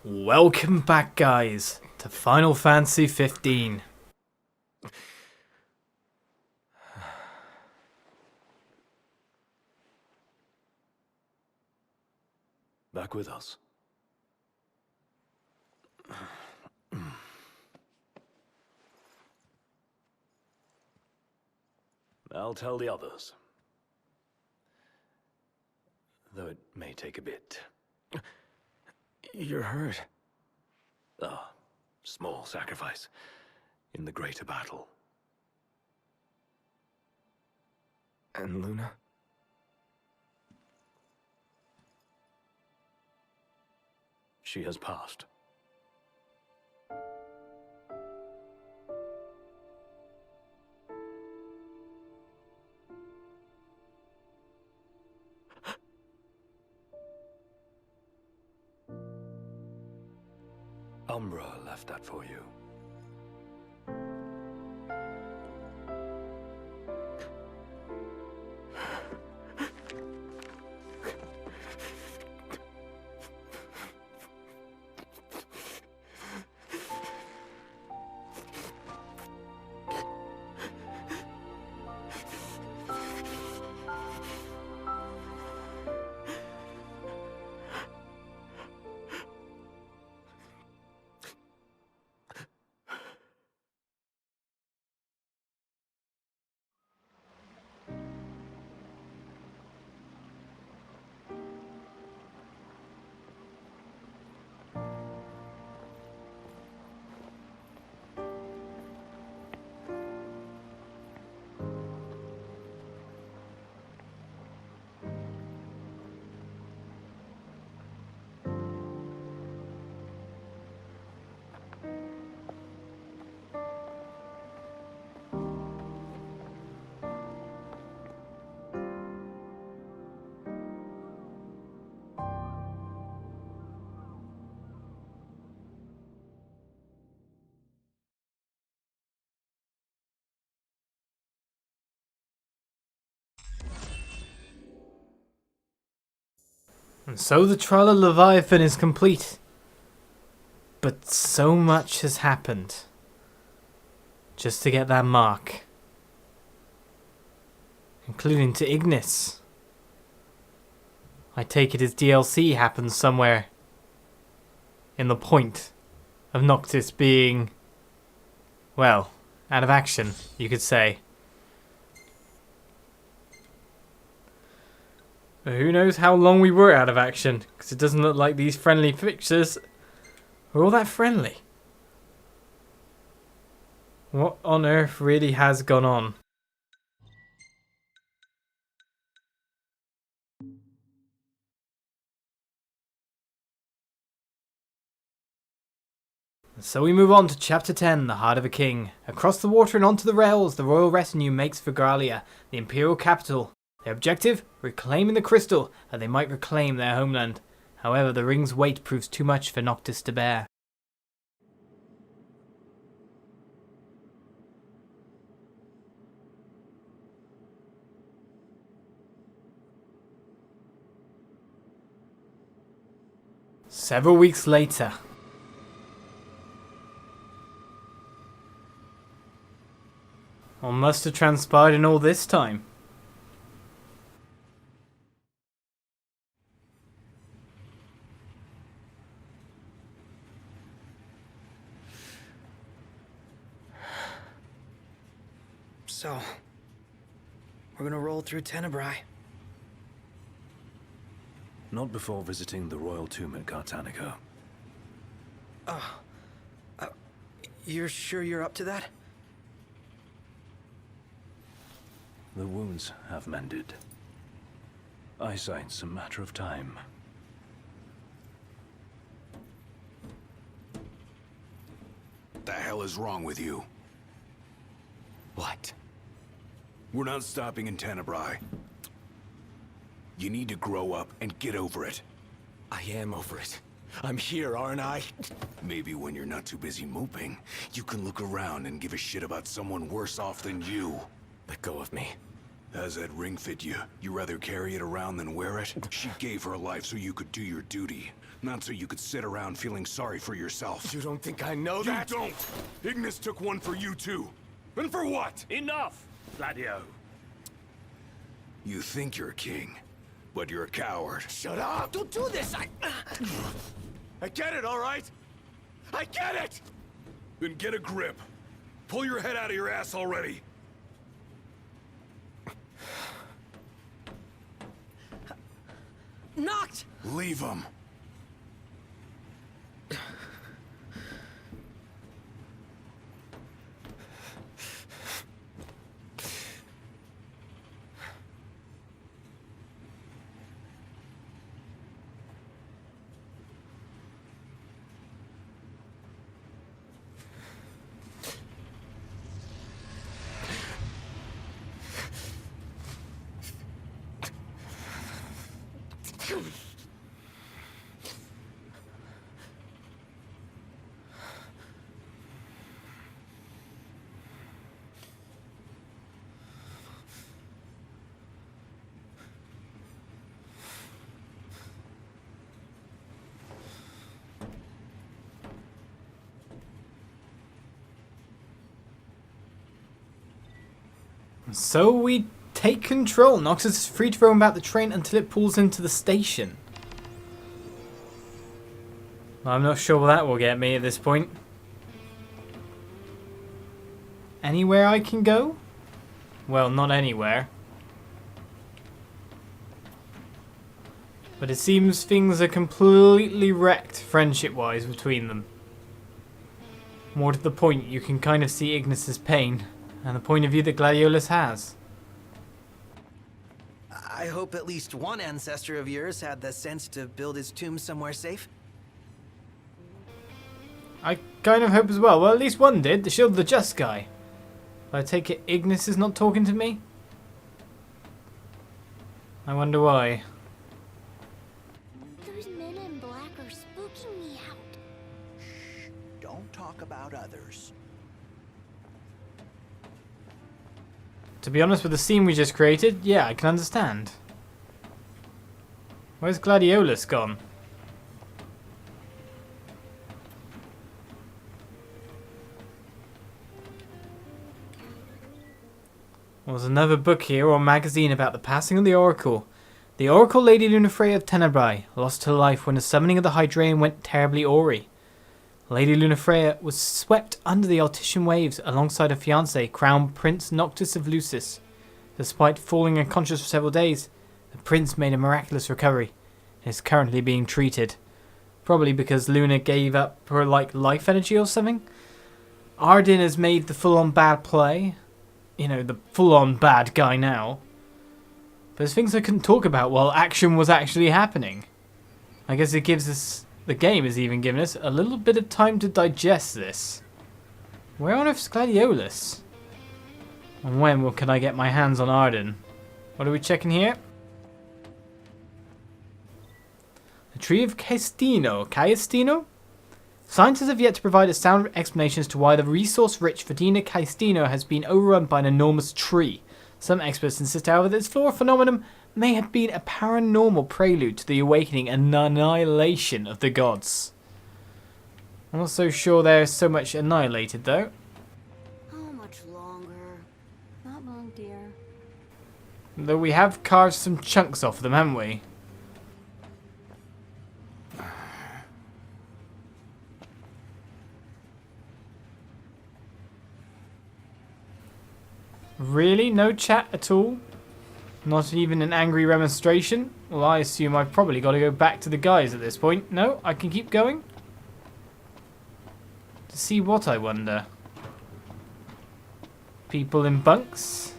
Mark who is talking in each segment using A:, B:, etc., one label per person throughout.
A: Welcome back, guys, to Final Fantasy 15.
B: Back with us. I'll tell the others. Though it may take a bit.
C: You're hurt.
B: Ah, small sacrifice in the greater battle.
C: And Luna?
B: She has passed. Umbra left that for you.
A: And so the trial of Leviathan is complete. But so much has happened just to get that mark. Including to Ignis. I take it his DLC happens somewhere in the point of Noctis being, well, out of action, you could say. But who knows how long we were out of action, because it doesn't look like these friendly pictures are all that friendly. What on earth really has gone on? So we move on to Chapter 10, The Heart of a King. Across the water and onto the rails, the royal retinue makes for Gralia, the imperial capital. Their objective? Reclaiming the crystal, that they might reclaim their homeland. However, the ring's weight proves too much for Noctis to bear. Several weeks later. What must have transpired in all this time?
C: So, we're gonna roll through Tenebrae.
B: Not before visiting the royal tomb at Cartanica.
C: You're sure you're up to that?
B: The wounds have mended. Eyesight's a matter of time.
D: The hell is wrong with you?
C: What?
D: We're not stopping in Tenebrae. You need to grow up and get over it.
C: I am over it. I'm here, aren't I?
D: Maybe when you're not too busy moping, you can look around and give a shit about someone worse off than you.
C: Let go of me.
D: How's that ring fit you? You rather carry it around than wear it? She gave her life so you could do your duty. Not so you could sit around feeling sorry for yourself.
C: You don't think I know that?
D: You don't! Ignis took one for you too. And for what?
B: Enough, Gladio.
D: You think you're a king, but you're a coward.
C: Shut up! Don't do this! I get it, all right? I get it!
D: Then get a grip. Pull your head out of your ass already.
C: Knocked!
D: Leave him.
A: So we take control. Noctis is free to roam about the train until it pulls into the station. I'm not sure what that will get me at this point. Anywhere I can go? Well, not anywhere. But it seems things are completely wrecked friendship-wise between them. More to the point, you can kind of see Ignis's pain and the point of view that Gladiolus has.
E: I hope at least one ancestor of yours had the sense to build his tomb somewhere safe.
A: I kind of hope as well. Well, at least one did. The Shield of the Just guy. But I take it Ignis is not talking to me? I wonder why.
F: Those men in black are spooking me out.
E: Shh, don't talk about others.
A: To be honest with the scene we just created, yeah, I can understand. Where's Gladiolus gone? Well, there's another book here, or magazine, about the passing of the Oracle. The Oracle Lady Lunafreya of Tenebrae lost her life when the summoning of the Hydraean went terribly awry. Lady Lunafreya was swept under the Altician waves alongside her fiancé, Crown Prince Noctis of Lucis. Despite falling unconscious for several days, the prince made a miraculous recovery and is currently being treated. Probably because Luna gave up her life energy or something. Arden has made the full-on bad play. You know, the full-on bad guy now. But there's things I couldn't talk about while action was actually happening. I guess it gives us, the game has even given us, a little bit of time to digest this. Where on earth is Gladiolus? And when can I get my hands on Arden? What are we checking here? The Tree of Caestino. Caestino? Scientists have yet to provide a sound explanation as to why the resource-rich Fodina Caestino has been overrun by an enormous tree. Some experts insist, however, that this flora phenomenon may have been a paranormal prelude to the awakening and annihilation of the gods. I'm not so sure there's so much annihilated, though.
F: How much longer? Not long, dear.
A: Though we have carved some chunks off them, haven't we? Really? No chat at all? Not even an angry remonstration? Well, I assume I've probably got to go back to the guys at this point. No, I can keep going? To see what, I wonder? People in bunks?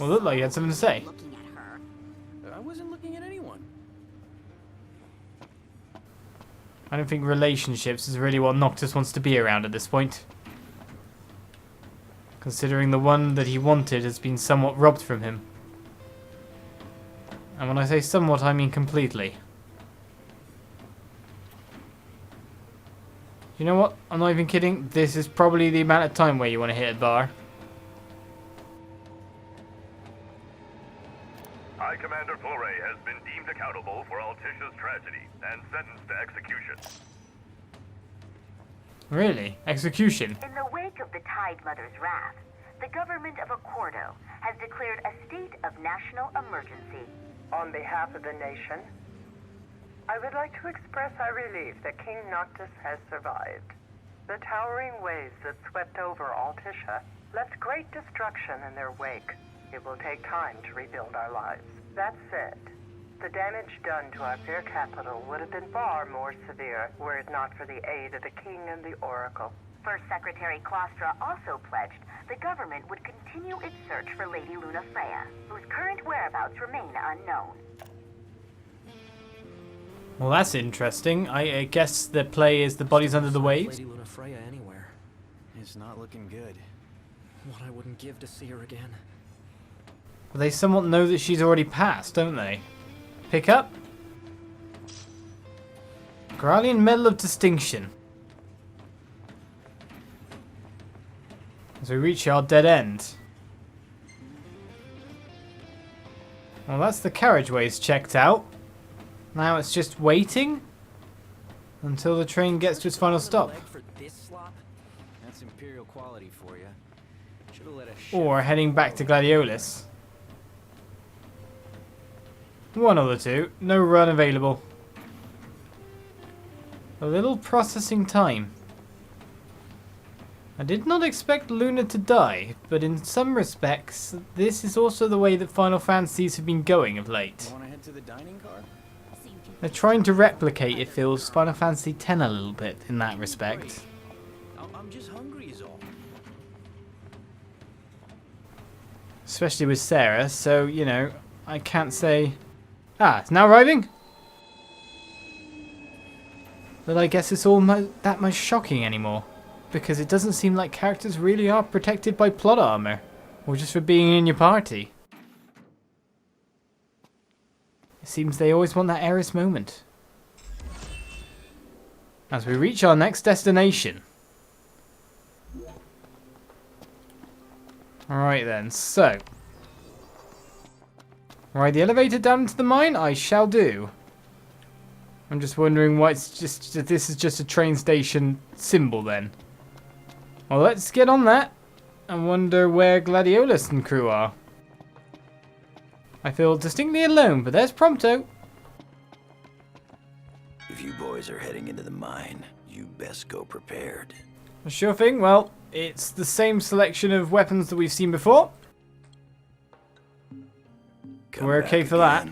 A: Well, looked like you had something to say.
F: Looking at her.
E: I wasn't looking at anyone.
A: I don't think relationships is really what Noctis wants to be around at this point. Considering the one that he wanted has been somewhat robbed from him. And when I say somewhat, I mean completely. You know what? I'm not even kidding. This is probably the amount of time where you want to hit a bar.
G: I command Ray has been deemed accountable for Altisha's tragedy and sentenced to execution.
A: Really? Execution?
H: In the wake of the Tide Mother's wrath, the government of Accordo has declared a state of national emergency.
I: On behalf of the nation, I would like to express our relief that King Noctis has survived. The towering waves that swept over Altisha left great destruction in their wake. It will take time to rebuild our lives. That said, the damage done to our fair capital would have been far more severe were it not for the aid of the King and the Oracle.
H: First Secretary Clostra also pledged the government would continue its search for Lady Luna Freya, whose current whereabouts remain unknown.
A: Well, that's interesting. I guess the play is the bodies under the waves.
E: Lady Luna Freya anywhere. It's not looking good. What I wouldn't give to see her again.
A: But they somewhat know that she's already passed, don't they? Pick up. Gralian Medal of Distinction. As we reach our dead end. Well, that's the carriageways checked out. Now it's just waiting until the train gets to its final stop.
E: For this slop? That's imperial quality for you. Should've let a
A: Or heading back to Gladiolus. One of the two. No run available. A little processing time. I did not expect Luna to die, but in some respects, this is also the way that Final Fantasies have been going of late.
E: Wanna head to the dining car?
A: They're trying to replicate, it feels, Final Fantasy X a little bit in that respect.
E: I'm just hungry is all.
A: Especially with Sarah, so, you know, I can't say... Ah, it's now arriving? But I guess it's all that much shocking anymore. Because it doesn't seem like characters really are protected by plot armor. Or just for being in your party. It seems they always want that Eris moment. As we reach our next destination. Alright then, so. Ride the elevator down into the mine? I shall do. I'm just wondering why it's just this is just a train station symbol then. Well, let's get on that. I wonder where Gladiolus and crew are. I feel distinctly alone, but there's Prompto.
C: If you boys are heading into the mine, you best go prepared.
A: Sure thing. Well, it's the same selection of weapons that we've seen before. We're okay for that.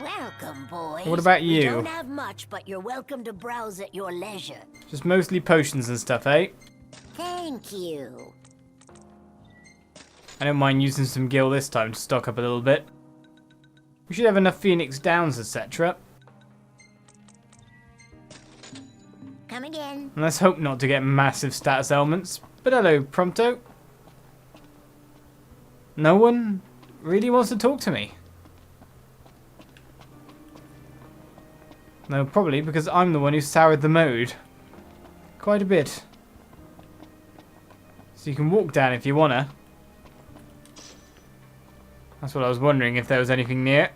F: Welcome, boys.
A: What about
F: We
A: you?
F: don't have much, but you're welcome to browse at your leisure.
A: Just mostly potions and stuff, eh?
F: Thank you.
A: I don't mind using some gil this time to stock up a little bit. We should have enough Phoenix Downs, etc.
F: Come again.
A: And let's hope not to get massive status elements. But hello, Prompto. No one really wants to talk to me. No, probably because I'm the one who soured the mode. Quite a bit. So you can walk down if you wanna. That's what I was wondering, if there was anything near.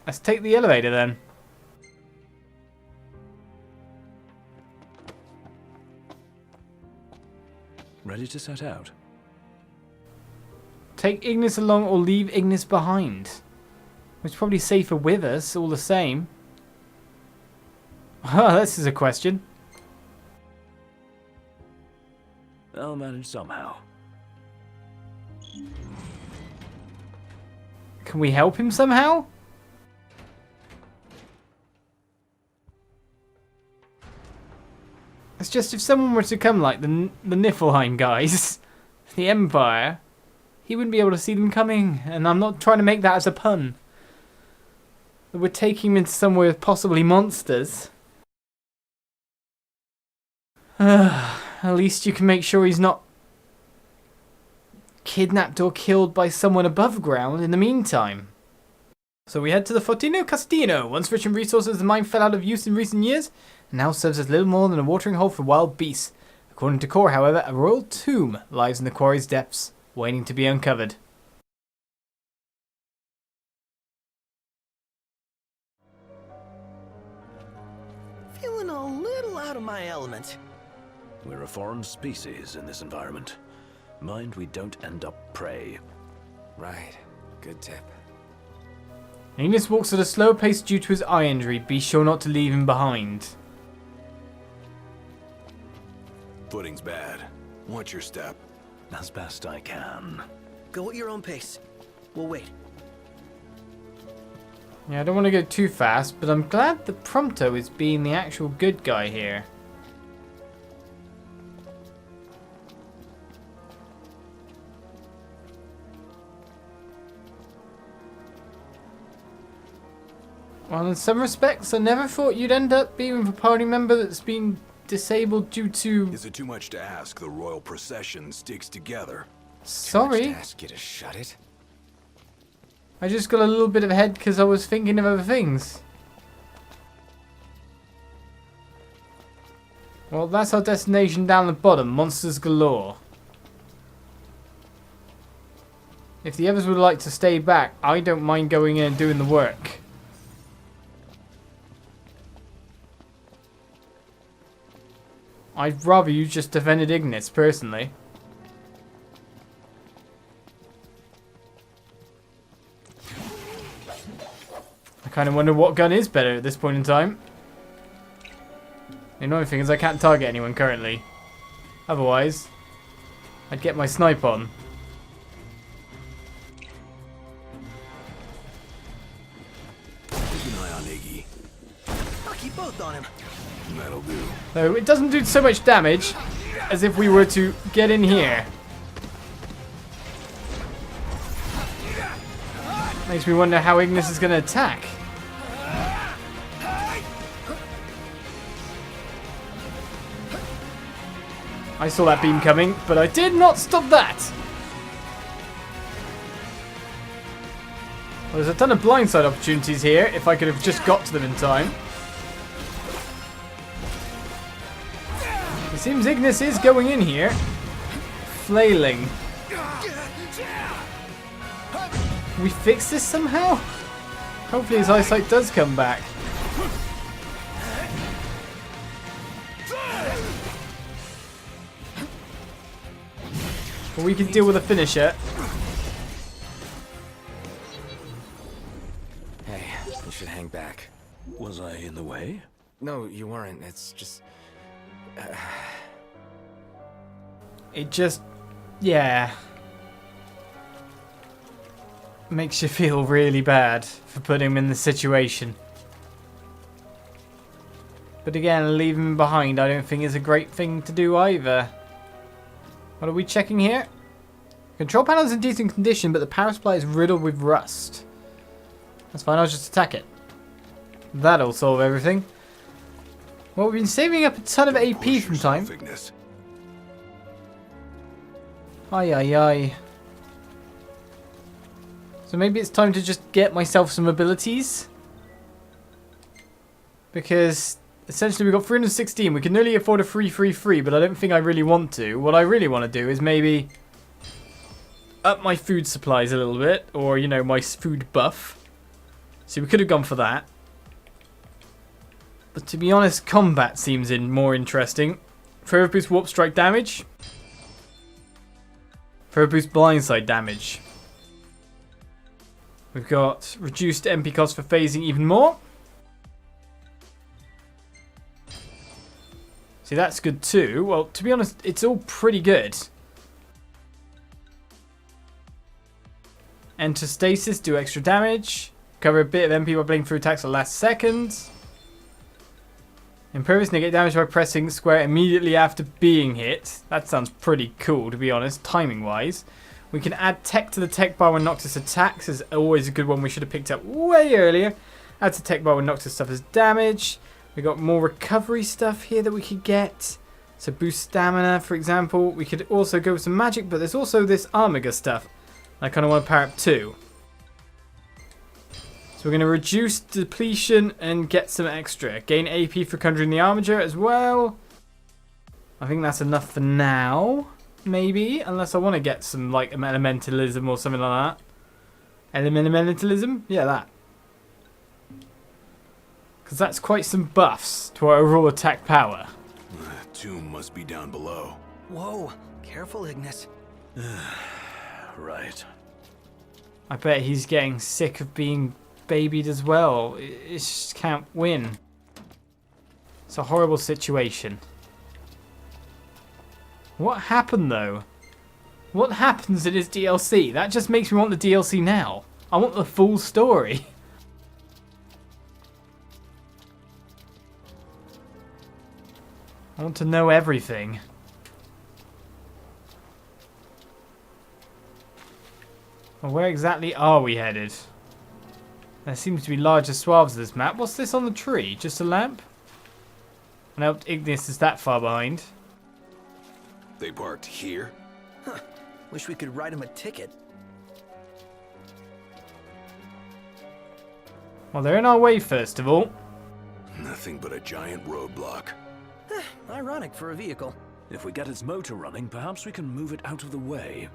A: Let's take the elevator then.
B: Ready to set out?
A: Take Ignis along or leave Ignis behind. It's probably safer with us, all the same. Oh, this is a question.
B: I'll manage somehow.
A: Can we help him somehow? It's just if someone were to come like the Niflheim guys, the Empire, he wouldn't be able to see them coming. And I'm not trying to make that as a pun. We're taking him into somewhere with possibly monsters. At least you can make sure he's not kidnapped or killed by someone above ground in the meantime. So we head to the Fodina Caestino. Once rich in resources, the mine fell out of use in recent years and now serves as little more than a watering hole for wild beasts. According to Core, however, a royal tomb lies in the quarry's depths, waiting to be uncovered.
C: Feeling a little out of my element.
B: We're a foreign species in this environment. Mind we don't end up prey.
C: Right. Good tip.
A: Ignis walks at a slow pace due to his eye injury. Be sure not to leave him behind.
D: Footing's bad. Watch your step.
B: As best I can.
C: Go at your own pace. We'll wait.
A: Yeah, I don't want to go too fast, but I'm glad the Prompto is being the actual good guy here. Well, in some respects, I never thought you'd end up being with a party member that's been disabled due to...
D: Is it too much to ask the royal procession sticks together?
A: Sorry.
C: Ask you to shut it.
A: I just got a little bit of a head because I was thinking of other things. Well, that's our destination down the bottom. Monsters galore. If the others would like to stay back, I don't mind going in and doing the work. I'd rather you just defended Ignis, personally. I kind of wonder what gun is better at this point in time. The annoying thing is I can't target anyone currently. Otherwise, I'd get my snipe on.
D: Keep an eye on Iggy.
C: I'll keep both on him.
D: That'll do.
A: Though it doesn't do so much damage as if we were to get in here. Makes me wonder how Ignis is going to attack. I saw that beam coming, but I did not stop that. Well, there's a ton of blindside opportunities here if I could have just got to them in time. It seems Ignis is going in here. Flailing. Can we fix this somehow? Hopefully his eyesight does come back. But we can deal with a finisher.
C: Hey, you should hang back.
B: Was I in the way?
C: No, you weren't. It's just...
A: It just... yeah. Makes you feel really bad for putting him in this situation. But again, leaving him behind I don't think is a great thing to do either. What are we checking here? Control panel is in decent condition, but the power supply is riddled with rust. That's fine, I'll just attack it. That'll solve everything. Well, we've been saving up a ton of AP from time.
D: Ignis.
A: Aye, aye, aye. So maybe it's time to just get myself some abilities. Because essentially we've got 316. We can nearly afford a free, but I don't think I really want to. What I really want to do is maybe up my food supplies a little bit. Or, you know, my food buff. So we could have gone for that. But to be honest, combat seems more interesting. Forever boost warp strike damage. Forever boost blindside damage. We've got reduced MP cost for phasing even more. See, that's good too. Well, to be honest, it's all pretty good. Enter stasis, do extra damage. Cover a bit of MP by blinking through attacks at last seconds. Impervious, negate damage by pressing square immediately after being hit. That sounds pretty cool, to be honest, timing-wise. We can add tech to the tech bar when Noctis attacks. Is always a good one we should have picked up way earlier. Add to tech bar when Noctis suffers damage. We got more recovery stuff here that we could get. So boost stamina, for example. We could also go with some magic, but there's also this Armiga stuff I kind of want to power up too. So we're going to reduce depletion and get some extra. Gain AP for conjuring the Armiger as well. I think that's enough for now. Maybe, unless I want to get some like elementalism or something like that. Elementalism? Yeah, that. Because that's quite some buffs to our overall attack power.
D: Tomb must be down below.
E: Whoa, careful, Ignis.
B: Right.
A: I bet he's getting sick of being babied as well. It just can't win. It's a horrible situation. What happened though? What happens in his DLC? That just makes me want the DLC now. I want the full story. I want to know everything. Well, where exactly are we headed? There seems to be larger swaths of this map. What's this on the tree? Just a lamp? Nope, Ignis is that far behind.
D: They parked here?
E: Huh. Wish we could write him a ticket.
A: Well, they're in our way first of all.
D: Nothing but a giant roadblock.
E: Ironic for a vehicle.
B: If we get its motor running, perhaps we can move it out of the way.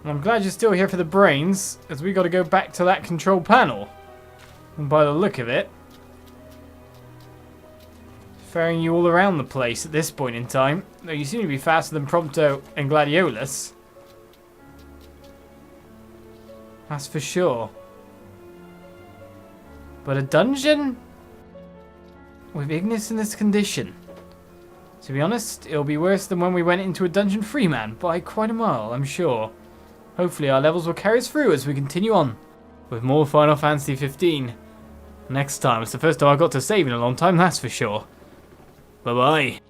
A: I'm glad you're still here for the brains, as we got to go back to that control panel. And by the look of it, ferrying you all around the place at this point in time. Though you seem to be faster than Prompto and Gladiolus. That's for sure. But a dungeon? With Ignis in this condition. To be honest, it'll be worse than when we went into a dungeon free man by quite a mile, I'm sure. Hopefully our levels will carry us through as we continue on with more Final Fantasy 15. Next time. It's the first time I got to save in a long time, that's for sure. Bye-bye.